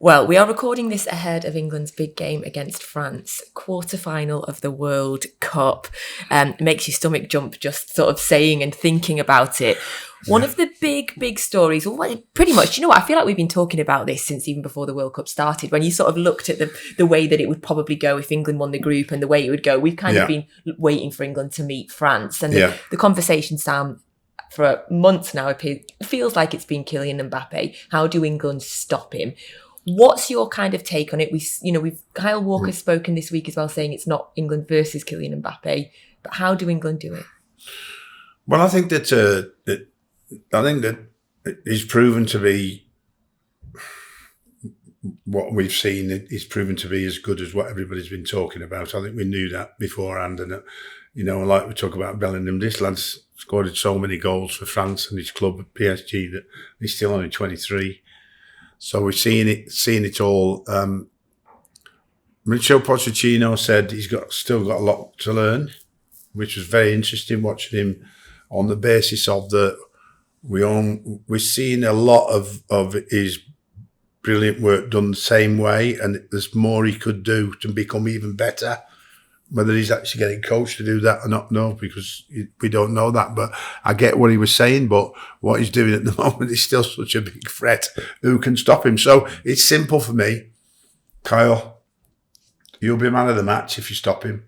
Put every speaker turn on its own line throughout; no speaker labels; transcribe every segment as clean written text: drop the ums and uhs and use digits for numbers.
Well, we are recording this ahead of England's big game against France, quarter-final of the World Cup. It makes your stomach jump just sort of saying and thinking about it. One of the big stories, well, pretty much, you know what, I feel like we've been talking about this since even before the World Cup started. When you sort of looked at the way that it would probably go if England won the group and the way it would go, we've kind of been waiting for England to meet France. And the conversation, Sam, for months now, it feels like it's been Kylian Mbappe. How do England stop him? What's your kind of take on it? We've Kyle Walker's spoken this week as well, saying it's not England versus Kylian Mbappe, but how do England do it?
Well, I think that he's proven to be what we've seen. He's proven to be as good as what everybody's been talking about. I think we knew that beforehand, and like we talk about Bellingham, this lad's scored so many goals for France and his club at PSG that he's still only 23. So we're seeing it all. Mauricio Pochettino said he's still got a lot to learn, which was very interesting watching him on the basis of we're seeing a lot of his brilliant work done the same way, and there's more he could do to become even better. Whether he's actually getting coached to do that or not, no, because we don't know that. But I get what he was saying, but what he's doing at the moment is still such a big threat. Who can stop him? So it's simple for me. Kyle, you'll be man of the match if you stop him,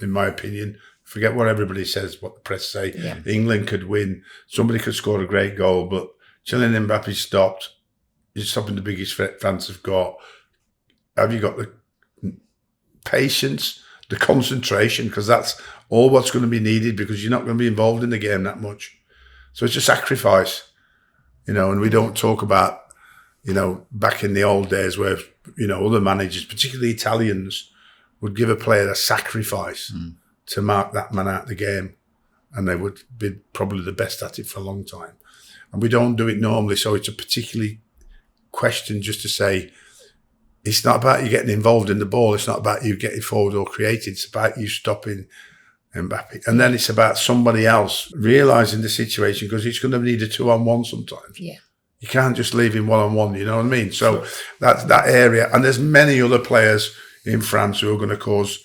in my opinion. Forget what everybody says, what the press say. Yeah. England could win. Somebody could score a great goal, but Kylian Mbappe stopped. He's stopping the biggest threat France have got. Have you got the patience, the concentration, because that's all what's going to be needed, because you're not going to be involved in the game that much. So it's a sacrifice, and we don't talk about, back in the old days where, other managers, particularly Italians, would give a player a sacrifice to mark that man out of the game, and they would be probably the best at it for a long time. And we don't do it normally, so it's a particularly question just to say, it's not about you getting involved in the ball. It's not about you getting forward or creating. It's about you stopping Mbappe. And then it's about somebody else realising the situation, because he's going to need a 2-on-1 sometimes. Yeah. You can't just leave him 1-on-1, you know what I mean? So that's that area. And there's many other players in France who are going to cause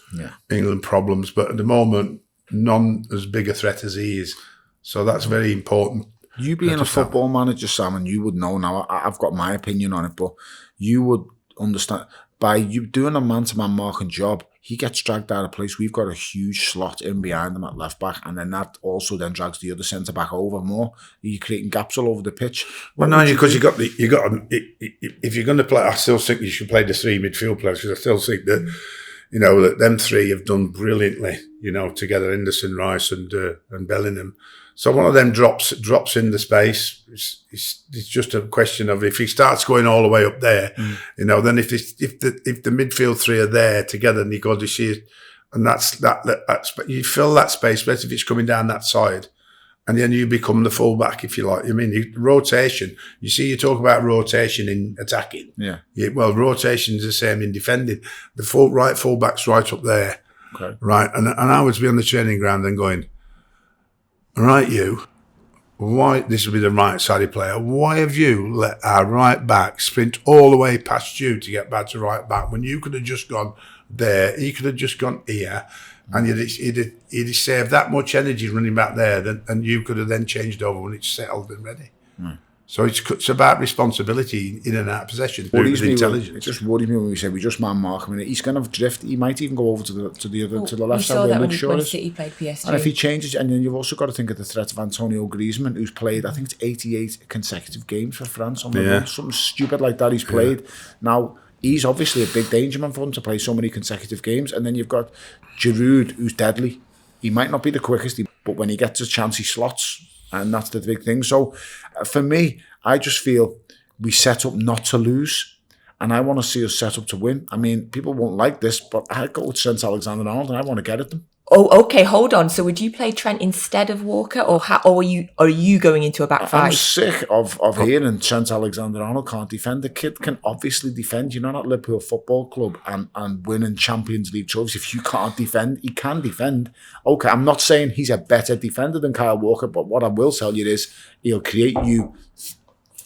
England problems. But at the moment, none as big a threat as he is. So that's very important.
You being a football manager, Sam, and you would know now, I've got my opinion on it, but you would understand, by you doing a man-to-man marking job, he gets dragged out of place. We've got a huge slot in behind him at left back, and then that also then drags the other centre back over more. You're creating gaps all over the pitch.
Well, no, because you got. If you're going to play, I still think you should play the three midfield players, because I still think that that them three have done brilliantly. Together, Henderson, Rice, and Bellingham. So one of them drops in the space. It's just a question of if he starts going all the way up there, then if the midfield three are there together and you go to see it, and that's you fill that space, especially if it's coming down that side, and then you become the fullback, if you like. I mean, rotation. You see, you talk about rotation in attacking. Yeah. Well, rotation is the same in defending. The right fullback's right up there, okay. Right, and I would be on the training ground and going, right, why, this will be the right-sided player, why have you let our right back sprint all the way past you to get back to right back when you could have just gone there, he could have just gone here, and he'd have saved that much energy running back there, and you could have then changed over when it's settled and ready. So it's about responsibility in and out of possession. Intelligence.
It just worries me when we say we just man mark him. He's going to drift. He might even go over to the left side.
We saw that when City played PSG.
And if he changes, and then you've also got to think of the threat of Antonio Griezmann, who's played, I think it's 88 consecutive games for France on the run. Something stupid like that he's played. Now, he's obviously a big danger man for him to play so many consecutive games. And then you've got Giroud, who's deadly. He might not be the quickest, but when he gets a chance, he slots. And that's the big thing. So for me, I just feel we set up not to lose. And I want to see us set up to win. I mean, people won't like this, but I go with Trent Alexander-Arnold and I want to get at them.
Oh, okay, hold on. So would you play Trent instead of Walker, or are you going into a back five?
I'm sick of hearing Trent Alexander-Arnold can't defend. The kid can obviously defend. You're not at Liverpool Football Club and winning Champions League trophies. If you can't defend, he can defend. Okay, I'm not saying he's a better defender than Kyle Walker, but what I will tell you is he'll create you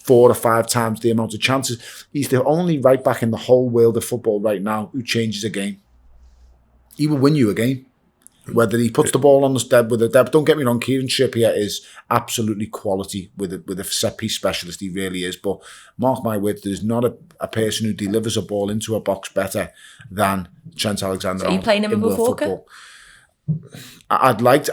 4 or 5 times the amount of chances. He's the only right back in the whole world of football right now who changes a game. He will win you a game. Whether he puts the ball on the step with a depth. Don't get me wrong, Kieran Trippier is absolutely quality with a set-piece specialist. He really is. But mark my words, there's not a person who delivers a ball into a box better than Trent Alexander-Arnold.
So are you playing him above Walker?
I'd like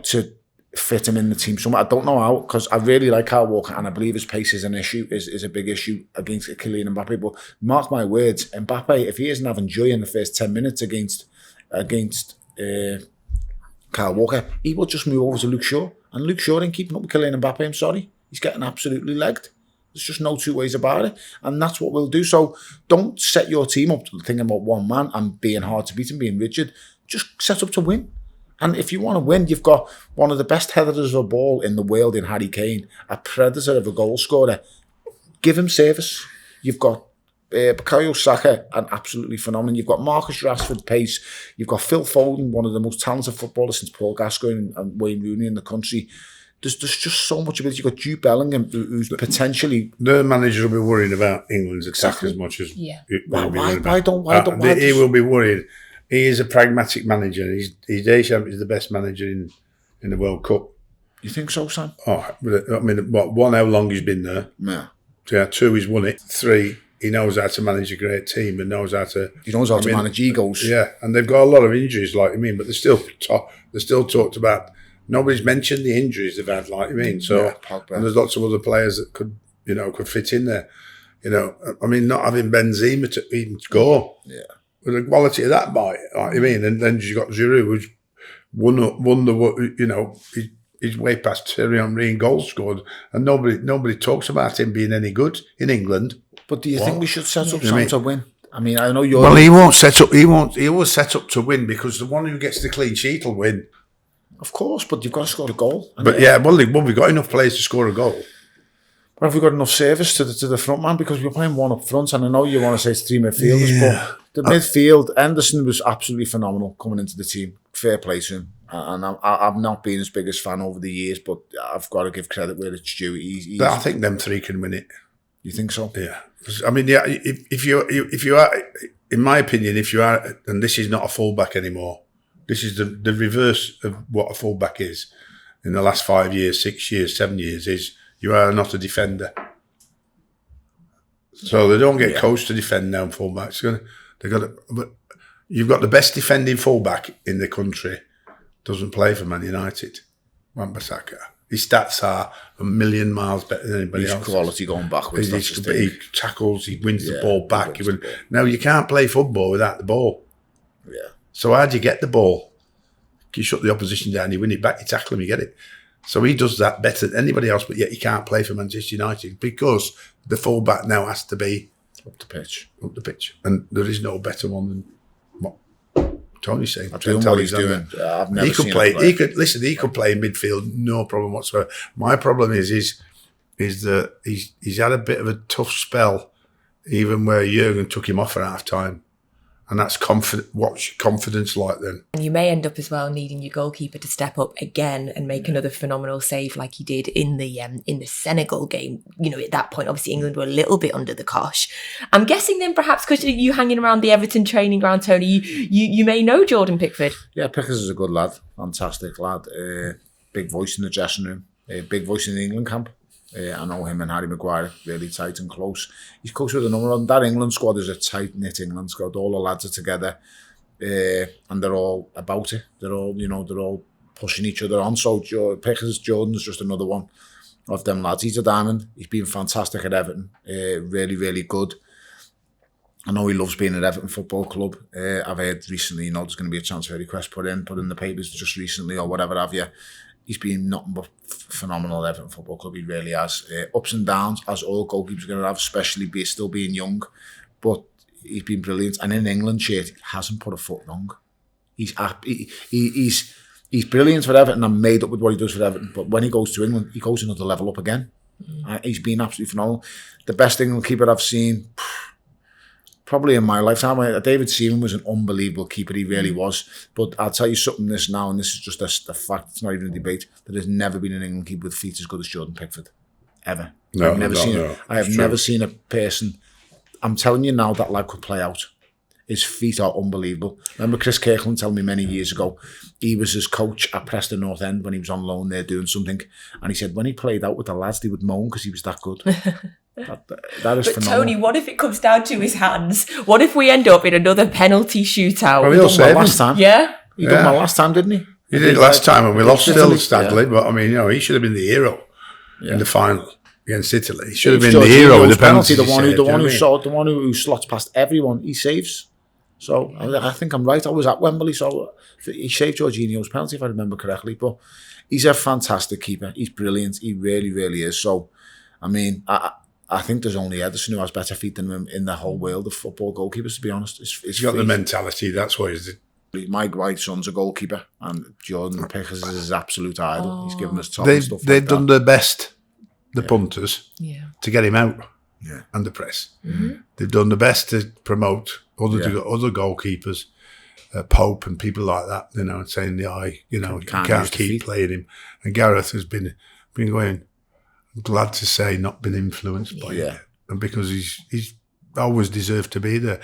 to fit him in the team somewhere. I don't know how, because I really like Kyle Walker, and I believe his pace is an issue, is a big issue against Kylian Mbappe. But mark my words, Mbappe, if he isn't having joy in the first 10 minutes against Kyle Walker, he will just move over to Luke Shaw, and Luke Shaw ain't keeping up with Kylian Mbappe. I'm sorry, he's getting absolutely legged. There's just no two ways about it, and that's what we'll do. So don't set your team up thinking about one man and being hard to beat and being rigid. Just set up to win. And if you want to win, you've got one of the best headers of a ball in the world in Harry Kane, a predator of a goal scorer. Give him service. You've got Bukayo Saka, an absolutely phenomenal. You've got Marcus Rashford, pace. You've got Phil Foden, one of the most talented footballers since Paul Gascoigne and Wayne Rooney in the country. There's just so much of it. You've got Jude Bellingham, who's potentially...
The manager will be worrying about England's attack as much as...
Yeah.
Why don't
he will be worried. He is a pragmatic manager. He's Deschamps is the best manager in the World Cup.
You think so, Sam?
Oh, I mean, one, how long he's been there.
Yeah.
2, he's won it. 3, he knows how to manage a great team and knows how to...
He knows how to manage egos.
Yeah, and they've got a lot of injuries, like I mean, but they're still talked about. Nobody's mentioned the injuries they've had, like I mean. So, and there's lots of other players that could fit in there. You know, I mean, not having Benzema to even score.
Yeah.
With the quality of that bite, like I mean, and then you got Giroud, who's won the, he's way past Thierry Henry in goals scored, and nobody talks about him being any good in England.
But do you think we should set up something to win? I mean, I know you're...
Well, he won't set up. He will set up to win, because the one who gets the clean sheet will win.
Of course, but you've got to score a goal.
But we've got enough players to score a goal.
But have we got enough service to the front man? Because we're playing one up front, and I know you want to say it's 3 midfielders, but the midfield, Henderson was absolutely phenomenal coming into the team. Fair play to him. And I've not been his biggest fan over the years, but I've got to give credit where it's due.
But I think them 3 can win it.
You think so?
Yeah. I mean, yeah. If you are, in my opinion, if you are, and this is not a fullback anymore. This is the reverse of what a fullback is. In the last 5 years, 6 years, 7 years, is you are not a defender. So they don't get coached to defend now. Fullbacks, but you've got the best defending fullback in the country. Doesn't play for Man United. Wan-Bissaka. His stats are a million miles better than anybody else.
His quality going backwards.
He tackles. He wins the ball back. Now you can't play football without the ball.
Yeah.
So how do you get the ball? You shut the opposition down. You win it back. You tackle him. You get it. So he does that better than anybody else, but yet he can't play for Manchester United because the fullback now has to be
up the pitch.
And there is no better one than what Tony's saying.
I'm doing what he's doing. I've never seen him play.
He could play in midfield, no problem whatsoever. My problem is that he's had a bit of a tough spell, even where Jurgen took him off at half time. And that's what's confidence like then?
And you may end up as well needing your goalkeeper to step up again and make another phenomenal save like he did in the Senegal game. You know, at that point, obviously England were a little bit under the cosh. I'm guessing then perhaps because you hanging around the Everton training ground, Tony, you may know Jordan Pickford.
Yeah, Pickford is a good lad, fantastic lad. Big voice in the dressing room, big voice in the England camp. I know him and Harry Maguire really tight and close. He's coached with a number of them. That England squad is a tight-knit England squad. All the lads are together and they're all about it. They're all pushing each other on. So Jordan's just another one of them lads. He's a diamond. He's been fantastic at Everton. Really, really good. I know he loves being at Everton Football Club. I've heard recently, there's going to be a transfer request put in the papers just recently or whatever have you. He's been nothing but phenomenal at Everton Football Club. He really has. Ups and downs, as all goalkeepers are going to have, especially still being young. But he's been brilliant. And in England shirt, he hasn't put a foot wrong. He's brilliant for Everton and made up with what he does for Everton. But when he goes to England, he goes another level up again. He's been absolutely phenomenal. The best England keeper I've seen, probably in my lifetime. David Seaman was an unbelievable keeper. He really was. But I'll tell you something this now, and this is just a fact. It's not even a debate. There has never been an England keeper with feet as good as Jordan Pickford. ever.
No,
I've never
no,
seen
no.
it. I have
It's
never
true.
seen a person. I'm telling you now, that lad could play out. His feet are unbelievable. Remember Chris Kirkland telling me many years ago, he was his coach at Preston North End when he was on loan there doing something, and he said when he played out with the lads, they would moan because he was that good. that is
But
phenomenal.
Tony, what if it comes down to his hands? What if we end up in another penalty shootout?
Well,
He
he'll
done well
save
last
him.
time.
Yeah?
He done well last time, didn't he?
He did last time, and we lost still
Italy,
sadly. But I mean, he should have been the hero in the final against Italy. He should have been the
Jorginho's
hero with the penalty.
the one who slots past everyone, he saves. So I think I'm right. I was at Wembley, so he saved Jorginho's penalty if I remember correctly. But he's a fantastic keeper. He's brilliant. He really, really is. So, I mean, I think there's only Ederson who has better feet than him in the whole world of football goalkeepers. To be honest,
He's got the mentality. That's why he's.
My son's a goalkeeper, and Jordan Pickford is his absolute idol. He's given us top
They've
and stuff.
they've
like
done
that.
their best, the punters,
Yeah.
to get him out.
Yeah.
And the press. They've done the best to promote other
Yeah.
other goalkeepers, Pope and people like that. You know, saying the eye. You know, you
Can't
can't
use the
keep
feet.
playing him. And Gareth has been going. I'm glad to say, not been influenced by
Yeah.
it, and because he's always deserved to be there.